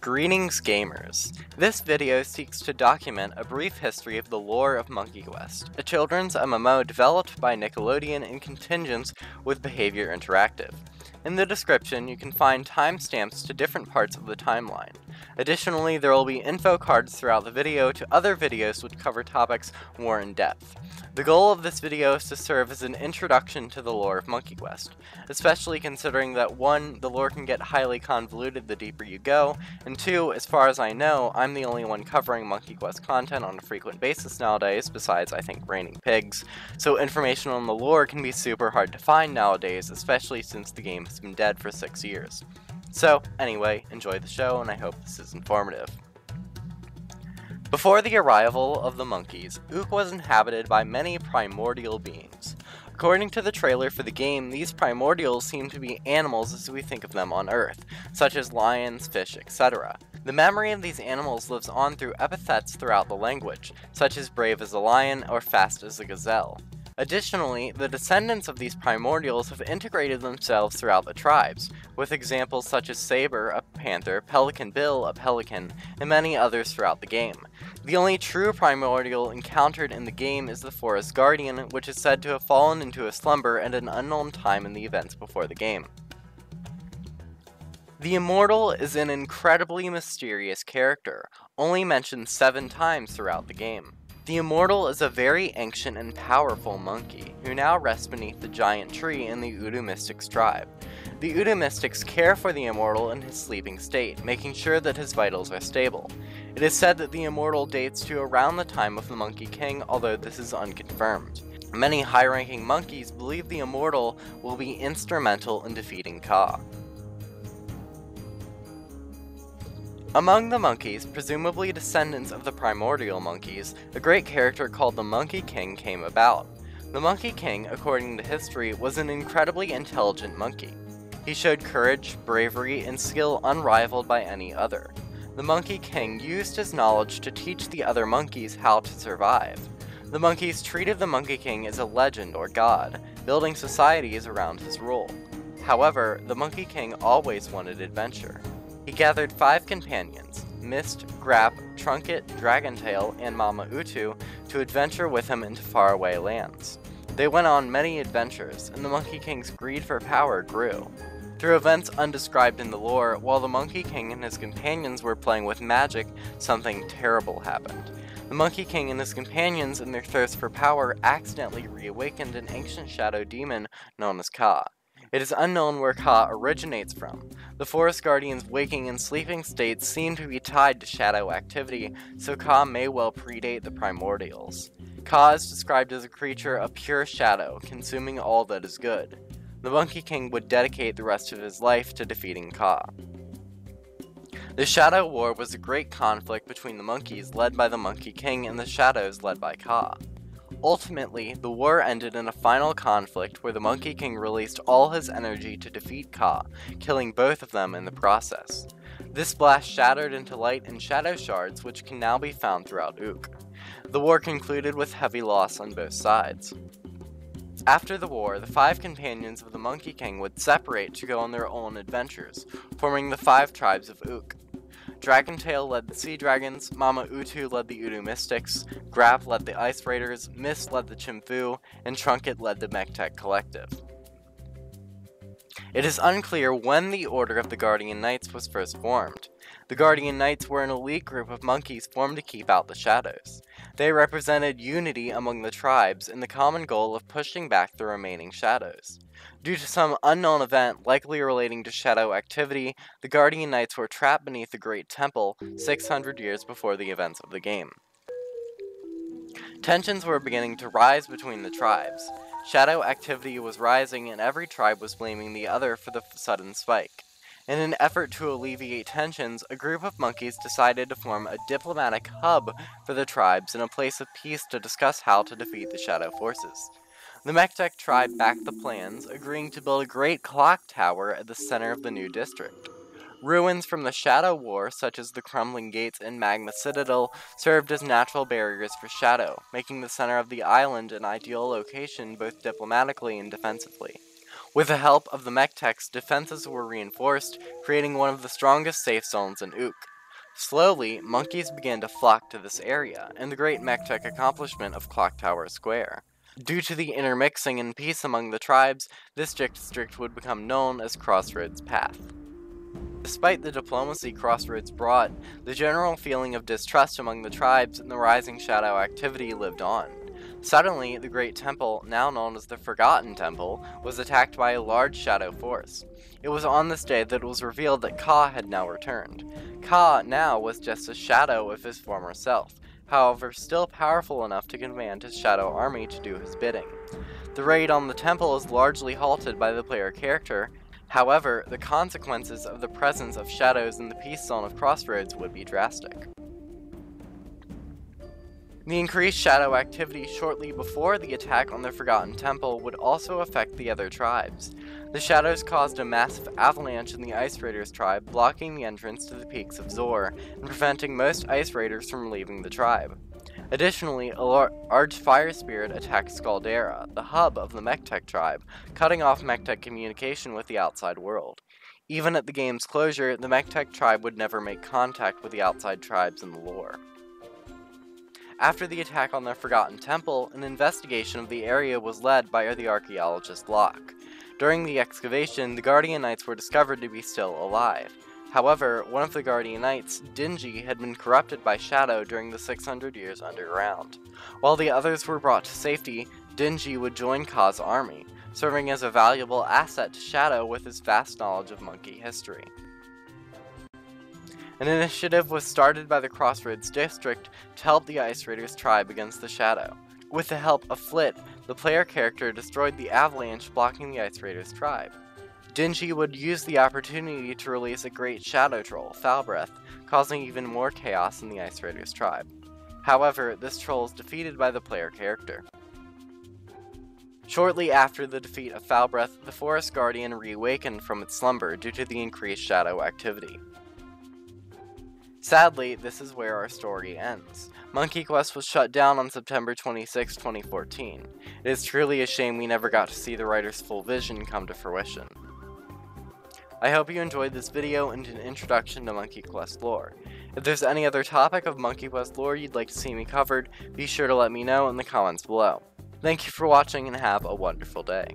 Greetings gamers! This video seeks to document a brief history of the lore of Monkey Quest, a children's MMO developed by Nickelodeon in contingence with Behavior Interactive. In the description, you can find timestamps to different parts of the timeline. Additionally, there will be info cards throughout the video to other videos which cover topics more in depth. The goal of this video is to serve as an introduction to the lore of Monkey Quest, especially considering that 1. The lore can get highly convoluted the deeper you go, and 2. As far as I know, I'm the only one covering Monkey Quest content on a frequent basis nowadays, besides I think Raining Pigs, so information on the lore can be super hard to find nowadays, especially since the game has been dead for 6 years. So, anyway, enjoy the show, and I hope this is informative. Before the arrival of the monkeys, Ook was inhabited by many primordial beings. According to the trailer for the game, these primordials seem to be animals as we think of them on Earth, such as lions, fish, etc. The memory of these animals lives on through epithets throughout the language, such as brave as a lion or fast as a gazelle. Additionally, the descendants of these primordials have integrated themselves throughout the tribes, with examples such as Saber, a panther, Pelican Bill, a pelican, and many others throughout the game. The only true primordial encountered in the game is the Forest Guardian, which is said to have fallen into a slumber at an unknown time in the events before the game. The Immortal is an incredibly mysterious character, only mentioned 7 times throughout the game. The Immortal is a very ancient and powerful monkey, who now rests beneath the giant tree in the Udu Mystics tribe. The Udu Mystics care for the Immortal in his sleeping state, making sure that his vitals are stable. It is said that the Immortal dates to around the time of the Monkey King, although this is unconfirmed. Many high-ranking monkeys believe the Immortal will be instrumental in defeating Ka. Among the monkeys, presumably descendants of the primordial monkeys, a great character called the Monkey King came about. The Monkey King, according to history, was an incredibly intelligent monkey. He showed courage, bravery, and skill unrivaled by any other. The Monkey King used his knowledge to teach the other monkeys how to survive. The monkeys treated the Monkey King as a legend or god, building societies around his rule. However, the Monkey King always wanted adventure. He gathered 5 companions, Mist, Grap, Trunket, Dragontail, and Mama Utu, to adventure with him into faraway lands. They went on many adventures, and the Monkey King's greed for power grew. Through events undescribed in the lore, while the Monkey King and his companions were playing with magic, something terrible happened. The Monkey King and his companions, in their thirst for power, accidentally reawakened an ancient shadow demon known as Ka. It is unknown where Ka originates from. The Forest Guardian's waking and sleeping states seem to be tied to shadow activity, so Ka may well predate the primordials. Ka is described as a creature of pure shadow, consuming all that is good. The Monkey King would dedicate the rest of his life to defeating Ka. The Shadow War was a great conflict between the monkeys led by the Monkey King and the Shadows led by Ka. Ultimately, the war ended in a final conflict where the Monkey King released all his energy to defeat Ka, killing both of them in the process. This blast shattered into light and shadow shards, which can now be found throughout Ook. The war concluded with heavy loss on both sides. After the war, the 5 companions of the Monkey King would separate to go on their own adventures, forming the 5 tribes of Ook. Dragontail led the Sea Dragons, Mama Utu led the Udu Mystics, Grap led the Ice Raiders, Mist led the Chimfu, and Trunket led the mek-tek Collective. It is unclear when the Order of the Guardian Knights was first formed. The Guardian Knights were an elite group of monkeys formed to keep out the shadows. They represented unity among the tribes and the common goal of pushing back the remaining shadows. Due to some unknown event likely relating to shadow activity, the Guardian Knights were trapped beneath the Great Temple 600 years before the events of the game. Tensions were beginning to rise between the tribes. Shadow activity was rising and every tribe was blaming the other for the sudden spike. In an effort to alleviate tensions, a group of monkeys decided to form a diplomatic hub for the tribes and a place of peace to discuss how to defeat the shadow forces. The mek-tek tribe backed the plans, agreeing to build a great clock tower at the center of the new district. Ruins from the Shadow War, such as the crumbling gates and Magma Citadel, served as natural barriers for shadow, making the center of the island an ideal location both diplomatically and defensively. With the help of the mek-tek's, defenses were reinforced, creating one of the strongest safe zones in Ook. Slowly, monkeys began to flock to this area, and the great mek-tek accomplishment of Clock Tower Square. Due to the intermixing and peace among the tribes, this district would become known as Crossroads Path. Despite the diplomacy Crossroads brought, the general feeling of distrust among the tribes and the rising shadow activity lived on. Suddenly, the Great Temple, now known as the Forgotten Temple, was attacked by a large shadow force. It was on this day that it was revealed that Ka had now returned. Ka now was just a shadow of his former self, however still powerful enough to command his shadow army to do his bidding. The raid on the temple is largely halted by the player character. However, the consequences of the presence of shadows in the peace zone of Crossroads would be drastic. The increased shadow activity shortly before the attack on the Forgotten Temple would also affect the other tribes. The shadows caused a massive avalanche in the Ice Raiders tribe, blocking the entrance to the peaks of Zor and preventing most Ice Raiders from leaving the tribe. Additionally, a large fire spirit attacked Scaldera, the hub of the mek-tek tribe, cutting off mek-tek communication with the outside world. Even at the game's closure, the mek-tek tribe would never make contact with the outside tribes in the lore. After the attack on the Forgotten Temple, an investigation of the area was led by the archaeologist Locke. During the excavation, the Guardian Knights were discovered to be still alive. However, one of the Guardian Knights, Dingy, had been corrupted by Shadow during the 600 years underground. While the others were brought to safety, Dingy would join Ka's army, serving as a valuable asset to Shadow with his vast knowledge of monkey history. An initiative was started by the Crossroads District to help the Ice Raiders tribe against the Shadow. With the help of Flit, the player character destroyed the Avalanche blocking the Ice Raiders tribe. Dingy would use the opportunity to release a great shadow troll, Foulbreath, causing even more chaos in the Ice Raiders tribe. However, this troll is defeated by the player character. Shortly after the defeat of Foulbreath, the Forest Guardian reawakened from its slumber due to the increased shadow activity. Sadly, this is where our story ends. Monkey Quest was shut down on September 26, 2014. It is truly a shame we never got to see the writer's full vision come to fruition. I hope you enjoyed this video and an introduction to Monkey Quest lore. If there's any other topic of Monkey Quest lore you'd like to see me covered, be sure to let me know in the comments below. Thank you for watching and have a wonderful day.